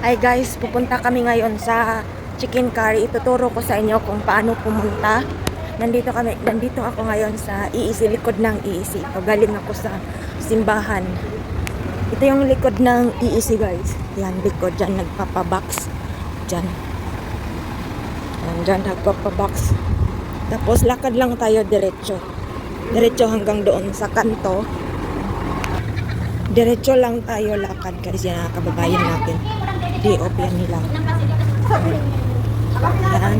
Hi guys, pupunta kami ngayon sa chicken curry. Ituturo ko sa inyo kung paano pumunta. Nandito ako ngayon sa EEC, likod ng EEC. Ito, galing ako sa simbahan. Ito yung likod ng EEC guys. Yan, likod dyan, nagpapabox. Dyan. Yan, dyan, nagpapabox. Tapos lakad lang tayo diretso. Diretso hanggang doon sa kanto. Diretso lang tayo lakad guys. Yan, kababayan natin. DOP yan nila. Yan.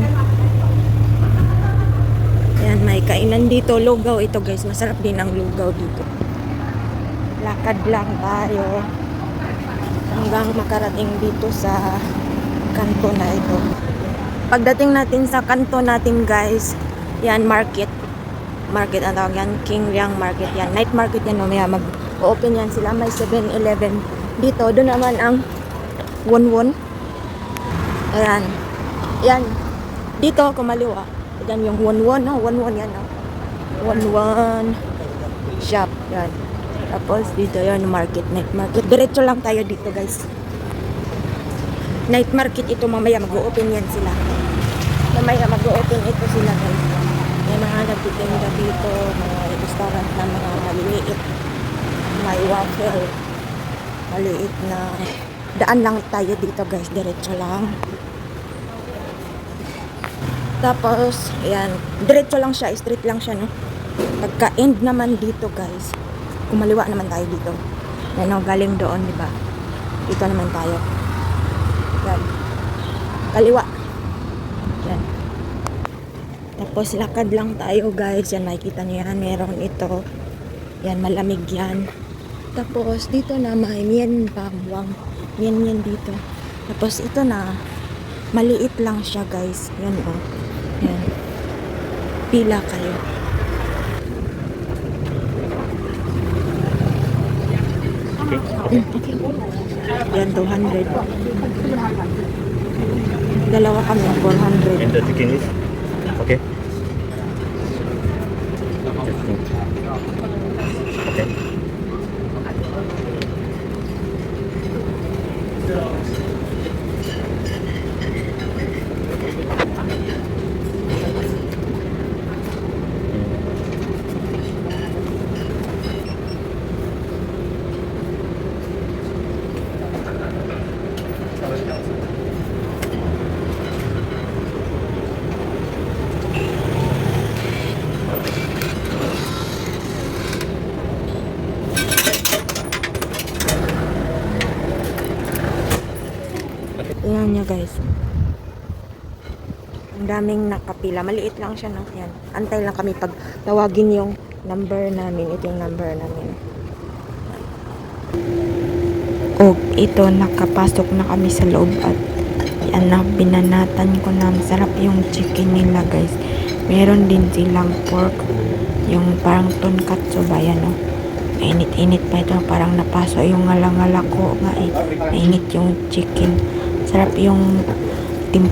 Yan, may kainan dito. Lugaw ito guys. Masarap din ang lugaw dito. Lakad lang tayo hanggang makarating dito sa kanto na ito. Pagdating natin sa kanto natin guys, yan market. Market ang tawag yan. King Liang Market yan. Night market yan. Mamaya mag-open yan sila. May 7-Eleven dito. Doon naman ang Won-won. Ayan. Yan. Dito, kumaliwa. Yan yung Won-won. No? Won-won yan. No? Won-won shop. Yan. Tapos dito yan, market. Night market. Diretso lang tayo dito guys. Night market ito. Mamaya mag-open yan sila. Mamaya mag-open ito sila guys. May mga nagtitinda dito. Mga restaurant na mga maliliit. May waffle. Maliit na daan lang tayo dito guys, diretso lang. Tapos, ayan, diretso lang siya, straight lang siya, no? Pagka-end naman dito guys, kumaliwa naman tayo dito. Yan, no, galing doon, di ba? Dito naman tayo. Yan. Kaliwa. Yan. Tapos, lakad lang tayo guys. Yan, makikita niyo yan, meron ito. Yan, malamig yan. Tapos, dito na may Mien Bangwang. Yan dito. Tapos ito na, maliit lang siya guys. Yan o. Yan. Pila kayo. Okay. Yan, 200. Dalawa kami, 400. And the chicken is? Okay. Okay. Ayan nyo guys. Ang daming nakapila. Maliit lang siya, no? Yan. Antay lang kami pag tawagin yung number namin. Ito yung number namin. O, ito, nakapasok na kami sa loob at yan na, binanatan ko na. Masarap yung chicken nila guys. Meron din silang pork. Yung parang tonkatsu ba yan, no? Mainit-init pa ito. Parang napaso yung ngalangala ko nga eh. Mainit yung chicken. Sarap yung timpla.